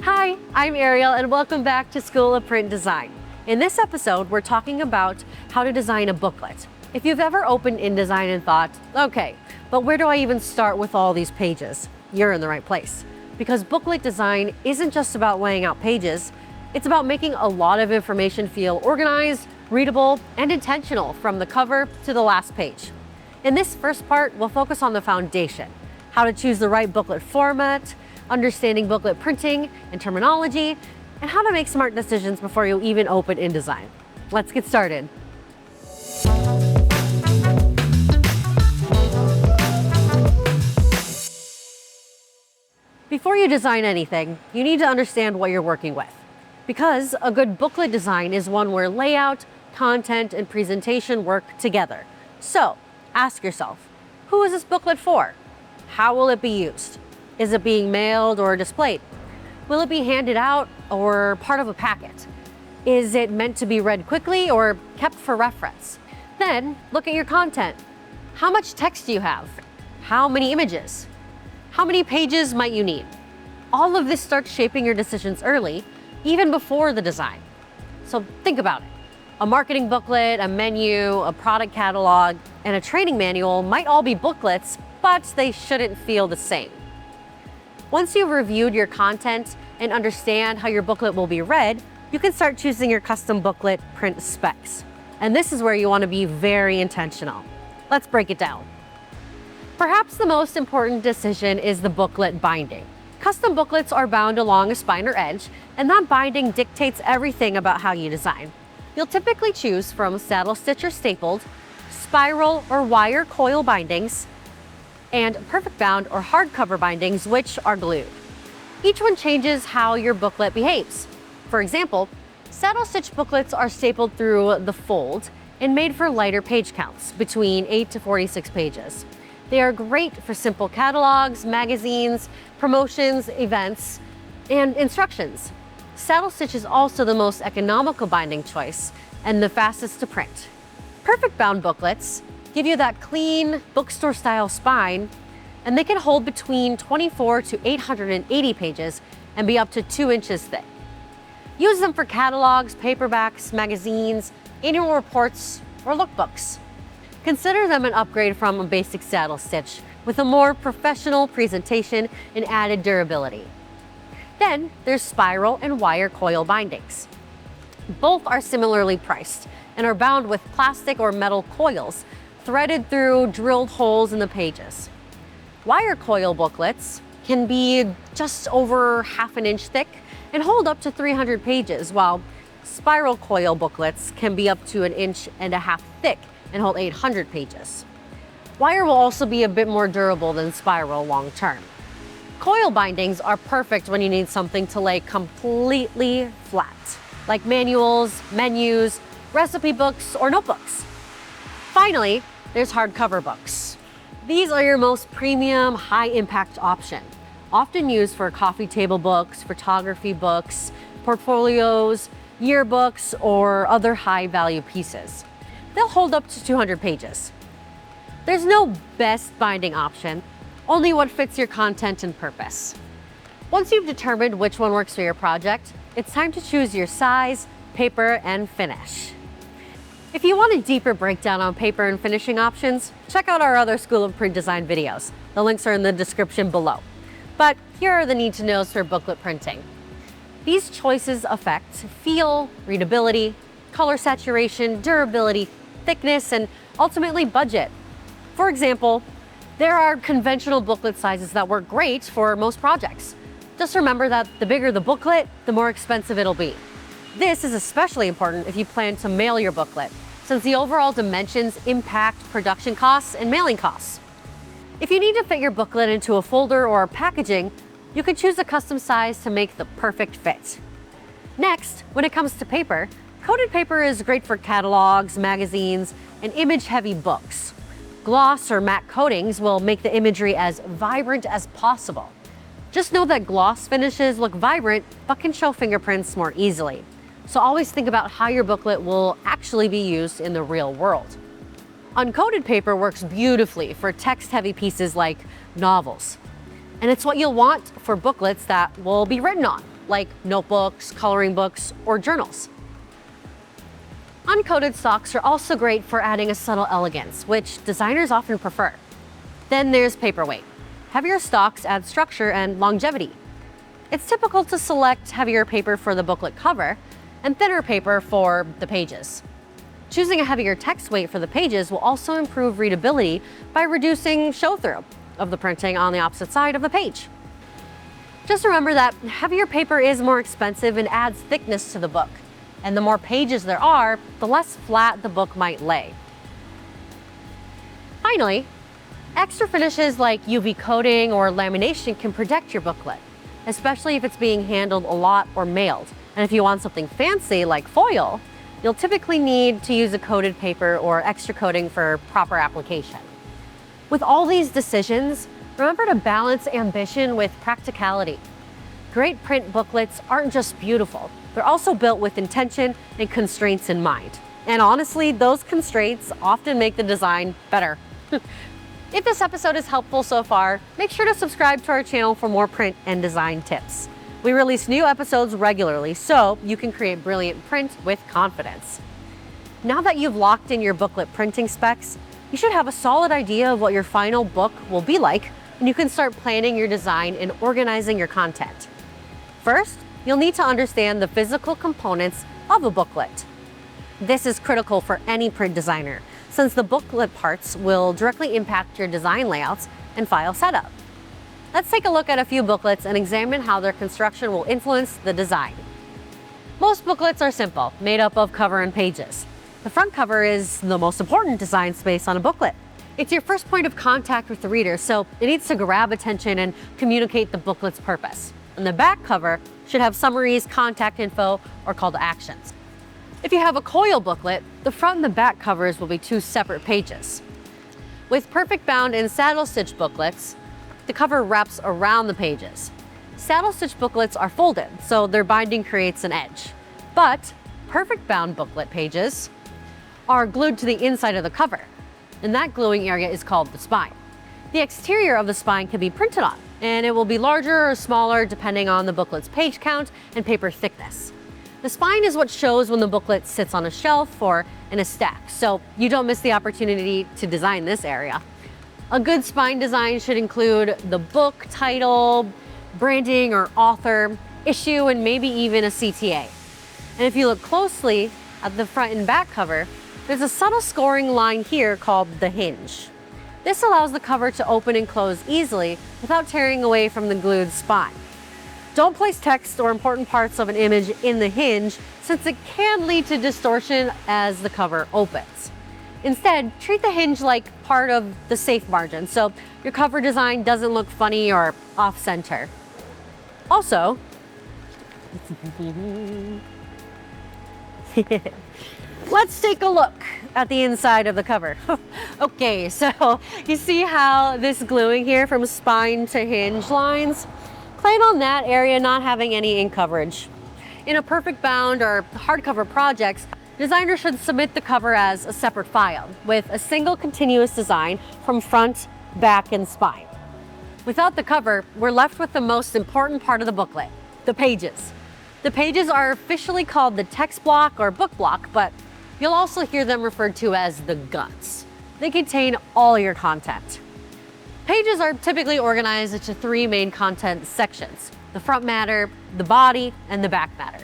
Hi, I'm Ariel and welcome back to School of Print Design. In this episode, we're talking about how to design a booklet. If you've ever opened InDesign and thought, okay, but where do I even start with all these pages? You're in the right place. Because booklet design isn't just about laying out pages, it's about making a lot of information feel organized, readable, and intentional from the cover to the last page. In this first part, we'll focus on the foundation, how to choose the right booklet format, understanding booklet printing and terminology, and how to make smart decisions before you even open InDesign. Let's get started. Before you design anything, you need to understand what you're working with. Because a good booklet design is one where layout, content, and presentation work together. So, ask yourself, who is this booklet for? How will it be used? Is it being mailed or displayed? Will it be handed out or part of a packet? Is it meant to be read quickly or kept for reference? Then, look at your content. How much text do you have? How many images? How many pages might you need? All of this starts shaping your decisions early, even before the design. So think about it. A marketing booklet, a menu, a product catalog, and a training manual might all be booklets, but they shouldn't feel the same. Once you've reviewed your content and understand how your booklet will be read, you can start choosing your custom booklet print specs. And this is where you want to be very intentional. Let's break it down. Perhaps the most important decision is the booklet binding. Custom booklets are bound along a spine or edge, and that binding dictates everything about how you design. You'll typically choose from saddle stitch or stapled, spiral or wire coil bindings, and perfect bound or hardcover bindings, which are glued. Each one changes how your booklet behaves. For example, saddle stitch booklets are stapled through the fold and made for lighter page counts, between 8 to 46 pages. They are great for simple catalogs, magazines, promotions, events, and instructions. Saddle stitch is also the most economical binding choice and the fastest to print. Perfect bound booklets give you that clean bookstore style spine, and they can hold between 24 to 880 pages and be up to 2 inches thick. Use them for catalogs, paperbacks, magazines, annual reports, or lookbooks. Consider them an upgrade from a basic saddle stitch with a more professional presentation and added durability. Then there's spiral and wire coil bindings. Both are similarly priced and are bound with plastic or metal coils threaded through drilled holes in the pages. Wire coil booklets can be just over ½ an inch thick and hold up to 300 pages, while spiral coil booklets can be up to 1.5 inches thick and hold 800 pages. Wire will also be a bit more durable than spiral long term. Coil bindings are perfect when you need something to lay completely flat, like manuals, menus, recipe books, or notebooks. Finally, there's hardcover books. These are your most premium, high-impact option, often used for coffee table books, photography books, portfolios, yearbooks, or other high-value pieces. They'll hold up to 200 pages. There's no best binding option, only what fits your content and purpose. Once you've determined which one works for your project, it's time to choose your size, paper, and finish. If you want a deeper breakdown on paper and finishing options, check out our other School of Print Design videos. The links are in the description below. But here are the need-to-knows for booklet printing. These choices affect feel, readability, color saturation, durability, thickness, and ultimately budget. For example, there are conventional booklet sizes that work great for most projects. Just remember that the bigger the booklet, the more expensive it'll be. This is especially important if you plan to mail your booklet, since the overall dimensions impact production costs and mailing costs. If you need to fit your booklet into a folder or packaging, you can choose a custom size to make the perfect fit. Next, when it comes to paper, coated paper is great for catalogs, magazines, and image-heavy books. Gloss or matte coatings will make the imagery as vibrant as possible. Just know that gloss finishes look vibrant but can show fingerprints more easily. So always think about how your booklet will actually be used in the real world. Uncoated paper works beautifully for text-heavy pieces like novels. And it's what you'll want for booklets that will be written on. like notebooks, coloring books, or journals. Uncoated stocks are also great for adding a subtle elegance, which designers often prefer. Then there's paperweight. Heavier stocks add structure and longevity. It's typical to select heavier paper for the booklet cover and thinner paper for the pages. Choosing a heavier text weight for the pages will also improve readability by reducing show-through of the printing on the opposite side of the page. Just remember that heavier paper is more expensive and adds thickness to the book. And the more pages there are, the less flat the book might lay. Finally, extra finishes like UV coating or lamination can protect your booklet, especially if it's being handled a lot or mailed. And if you want something fancy like foil, you'll typically need to use a coated paper or extra coating for proper application. With all these decisions, remember to balance ambition with practicality. Great print booklets aren't just beautiful, they're also built with intention and constraints in mind. And honestly, those constraints often make the design better. If this episode is helpful so far, make sure to subscribe to our channel for more print and design tips. We release new episodes regularly, so you can create brilliant print with confidence. Now that you've locked in your booklet printing specs, you should have a solid idea of what your final book will be like, and you can start planning your design and organizing your content. First, you'll need to understand the physical components of a booklet. This is critical for any print designer, since the booklet parts will directly impact your design layouts and file setup. Let's take a look at a few booklets and examine how their construction will influence the design. Most booklets are simple, made up of cover and pages. The front cover is the most important design space on a booklet. It's your first point of contact with the reader, so it needs to grab attention and communicate the booklet's purpose. And the back cover should have summaries, contact info, or call to actions. If you have a Coil booklet, the front and the back covers will be two separate pages. With perfect bound and saddle stitch booklets, the cover wraps around the pages. Saddle stitch booklets are folded, so their binding creates an edge. But perfect bound booklet pages are glued to the inside of the cover, and that gluing area is called the spine. The exterior of the spine can be printed on, and it will be larger or smaller depending on the booklet's page count and paper thickness. The spine is what shows when the booklet sits on a shelf or in a stack, so you don't miss the opportunity to design this area. A good spine design should include the book title, branding or author, issue, and maybe even a CTA. And if you look closely at the front and back cover, there's a subtle scoring line here called the hinge. This allows the cover to open and close easily without tearing away from the glued spine. Don't place text or important parts of an image in the hinge, since it can lead to distortion as the cover opens. Instead, treat the hinge like part of the safe margin, so your cover design doesn't look funny or off-center. Also, let's take a look at the inside of the cover. Okay, so you see how this gluing here from spine to hinge lines? Plan on that area not having any ink coverage. In a perfect bound or hardcover projects, designers should submit the cover as a separate file with a single continuous design from front, back, and spine. Without the cover, we're left with the most important part of the booklet, the pages. The pages are officially called the text block or book block, but you'll also hear them referred to as the guts. They contain all your content. Pages are typically organized into three main content sections: the front matter, the body, and the back matter.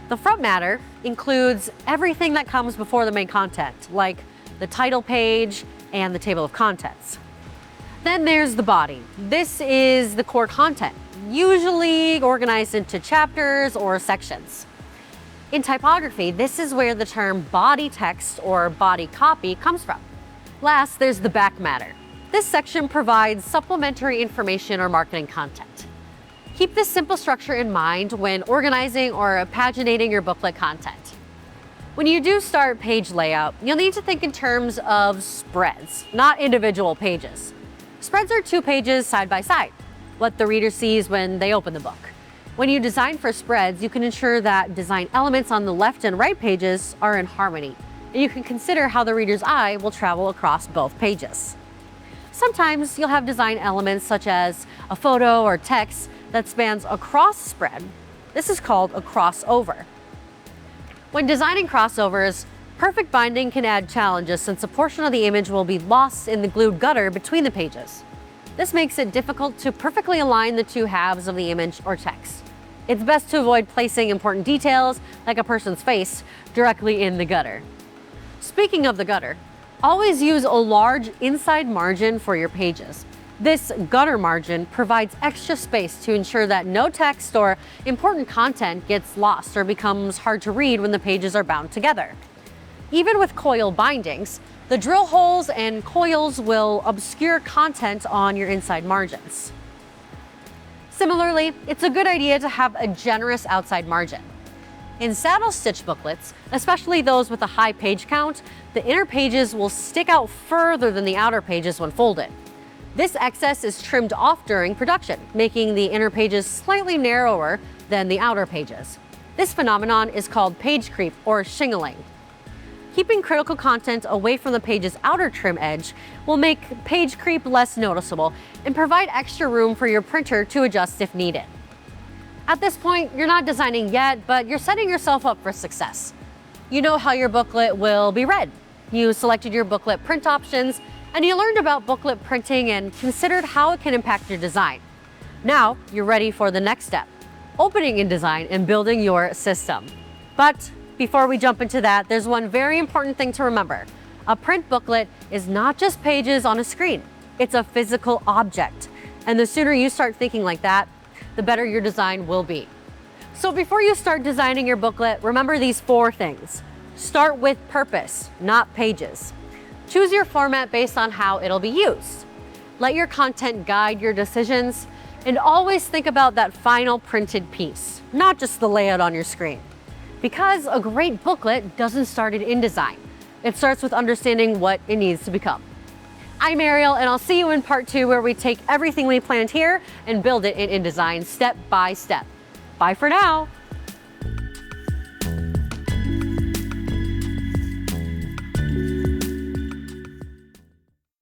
The front matter includes everything that comes before the main content, like the title page and the table of contents. Then there's the body. This is the core content, usually organized into chapters or sections. In typography, this is where the term body text or body copy comes from. Last, there's the back matter. This section provides supplementary information or marketing content. Keep this simple structure in mind when organizing or paginating your booklet content. When you do start page layout, you'll need to think in terms of spreads, not individual pages. Spreads are two pages side by side, what the reader sees when they open the book. When you design for spreads, you can ensure that design elements on the left and right pages are in harmony, and you can consider how the reader's eye will travel across both pages. Sometimes you'll have design elements such as a photo or text that spans across the spread, This is called a crossover. When designing crossovers, perfect binding can add challenges since a portion of the image will be lost in the glued gutter between the pages. This makes it difficult to perfectly align the two halves of the image or text. It's best to avoid placing important details, like a person's face, directly in the gutter. Speaking of the gutter, always use a large inside margin for your pages. This gutter margin provides extra space to ensure that no text or important content gets lost or becomes hard to read when the pages are bound together. Even with coil bindings, the drill holes and coils will obscure content on your inside margins. Similarly, it's a good idea to have a generous outside margin. In saddle stitch booklets, especially those with a high page count, the inner pages will stick out further than the outer pages when folded. This excess is trimmed off during production, making the inner pages slightly narrower than the outer pages. This phenomenon is called page creep or shingling. Keeping critical content away from the page's outer trim edge will make page creep less noticeable and provide extra room for your printer to adjust if needed. At this point, you're not designing yet, but you're setting yourself up for success. You know how your booklet will be read. You selected your booklet print options, and you learned about booklet printing and considered how it can impact your design. Now, you're ready for the next step, opening InDesign and building your system. But before we jump into that, there's one very important thing to remember. A print booklet is not just pages on a screen. It's a physical object. And the sooner you start thinking like that, the better your design will be. So before you start designing your booklet, remember these 4 things. Start with purpose, not pages. Choose your format based on how it'll be used. Let your content guide your decisions, and always think about that final printed piece, not just the layout on your screen. Because a great booklet doesn't start in InDesign. It starts with understanding what it needs to become. I'm Ariel, and I'll see you in part 2 where we take everything we planned here and build it in InDesign step by step. Bye for now.